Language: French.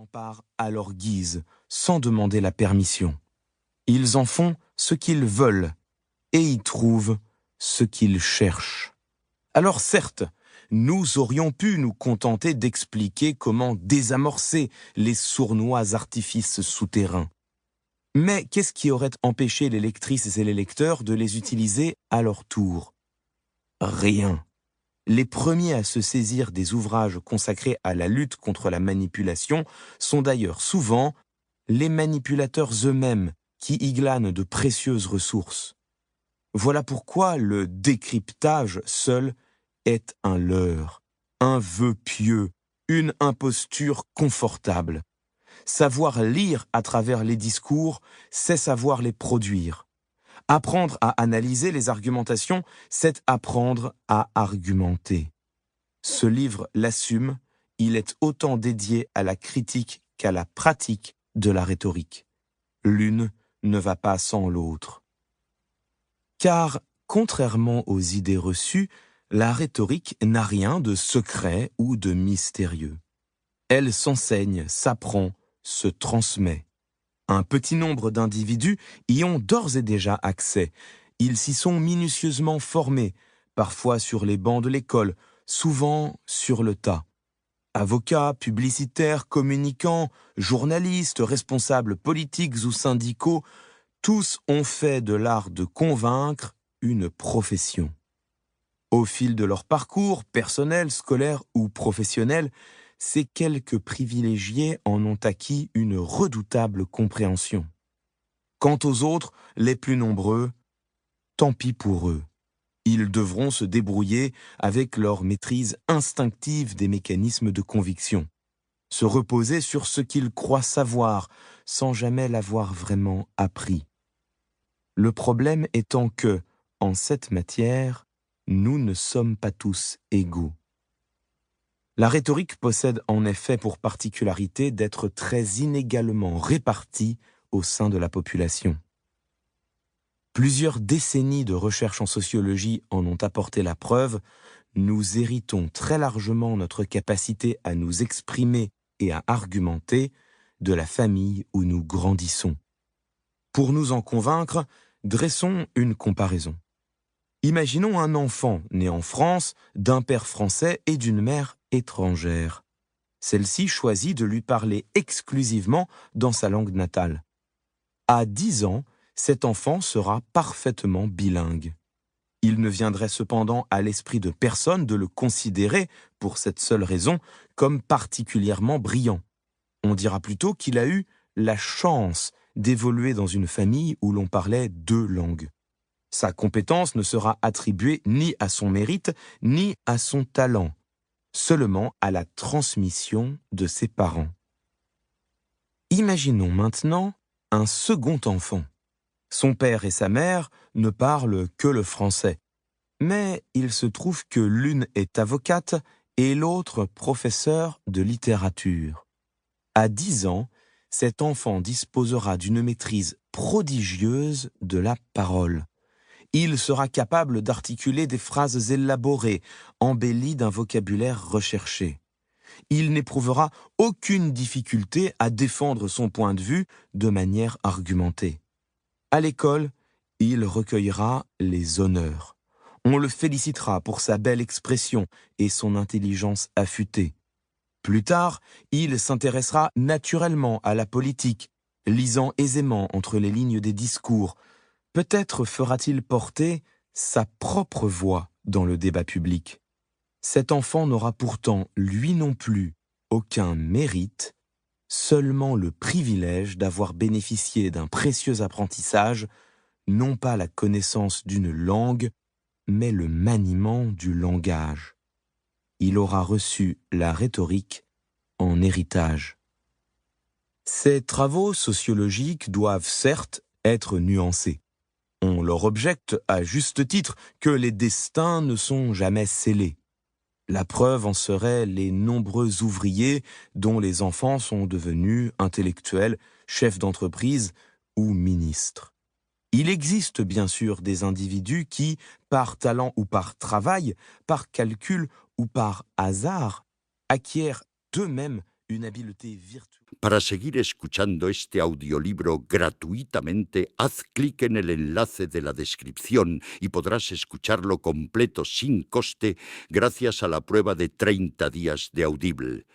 s'emparent à leur guise, sans demander la permission. Ils en font ce qu'ils veulent et y trouvent ce qu'ils cherchent. Alors certes, nous aurions pu nous contenter d'expliquer comment désamorcer les sournois artifices souterrains. Mais qu'est-ce qui aurait empêché les lectrices et les lecteurs de les utiliser à leur tour? Rien. Les premiers à se saisir des ouvrages consacrés à la lutte contre la manipulation sont d'ailleurs souvent les manipulateurs eux-mêmes qui y glanent de précieuses ressources. Voilà pourquoi le décryptage seul est un leurre, un vœu pieux, une imposture confortable. Savoir lire à travers les discours, c'est savoir les produire. Apprendre à analyser les argumentations, c'est apprendre à argumenter. Ce livre l'assume, il est autant dédié à la critique qu'à la pratique de la rhétorique. L'une ne va pas sans l'autre. Car, contrairement aux idées reçues, la rhétorique n'a rien de secret ou de mystérieux. Elle s'enseigne, s'apprend, se transmet. Un petit nombre d'individus y ont d'ores et déjà accès. Ils s'y sont minutieusement formés, parfois sur les bancs de l'école, souvent sur le tas. Avocats, publicitaires, communicants, journalistes, responsables politiques ou syndicaux, tous ont fait de l'art de convaincre une profession. Au fil de leur parcours, personnel, scolaire ou professionnel, ces quelques privilégiés en ont acquis une redoutable compréhension. Quant aux autres, les plus nombreux, tant pis pour eux. Ils devront se débrouiller avec leur maîtrise instinctive des mécanismes de conviction, se reposer sur ce qu'ils croient savoir, sans jamais l'avoir vraiment appris. Le problème étant que, en cette matière, nous ne sommes pas tous égaux. La rhétorique possède en effet pour particularité d'être très inégalement répartie au sein de la population. Plusieurs décennies de recherche en sociologie en ont apporté la preuve, nous héritons très largement notre capacité à nous exprimer et à argumenter de la famille où nous grandissons. Pour nous en convaincre, dressons une comparaison. Imaginons un enfant né en France, d'un père français et d'une mère étrangère. Celle-ci choisit de lui parler exclusivement dans sa langue natale. À 10 ans, cet enfant sera parfaitement bilingue. Il ne viendrait cependant à l'esprit de personne de le considérer, pour cette seule raison, comme particulièrement brillant. On dira plutôt qu'il a eu la chance d'évoluer dans une famille où l'on parlait 2 langues. Sa compétence ne sera attribuée ni à son mérite, ni à son talent, seulement à la transmission de ses parents. Imaginons maintenant un second enfant. Son père et sa mère ne parlent que le français, mais il se trouve que l'une est avocate et l'autre professeure de littérature. À 10 ans, cet enfant disposera d'une maîtrise prodigieuse de la parole. Il sera capable d'articuler des phrases élaborées, embellies d'un vocabulaire recherché. Il n'éprouvera aucune difficulté à défendre son point de vue de manière argumentée. À l'école, il recueillera les honneurs. On le félicitera pour sa belle expression et son intelligence affûtée. Plus tard, il s'intéressera naturellement à la politique, lisant aisément entre les lignes des discours. Peut-être fera-t-il porter sa propre voix dans le débat public. Cet enfant n'aura pourtant, lui non plus, aucun mérite, seulement le privilège d'avoir bénéficié d'un précieux apprentissage, non pas la connaissance d'une langue, mais le maniement du langage. Il aura reçu la rhétorique en héritage. Ces travaux sociologiques doivent certes être nuancés. On leur objecte à juste titre que les destins ne sont jamais scellés. La preuve en serait les nombreux ouvriers dont les enfants sont devenus intellectuels, chefs d'entreprise ou ministres. Il existe bien sûr des individus qui, par talent ou par travail, par calcul ou par hasard, acquièrent d'eux-mêmes une habileté virtuelle. Para seguir escuchando este audiolibro gratuitamente, haz clic en el enlace de la descripción y podrás escucharlo completo sin coste gracias a la prueba de 30 días de Audible.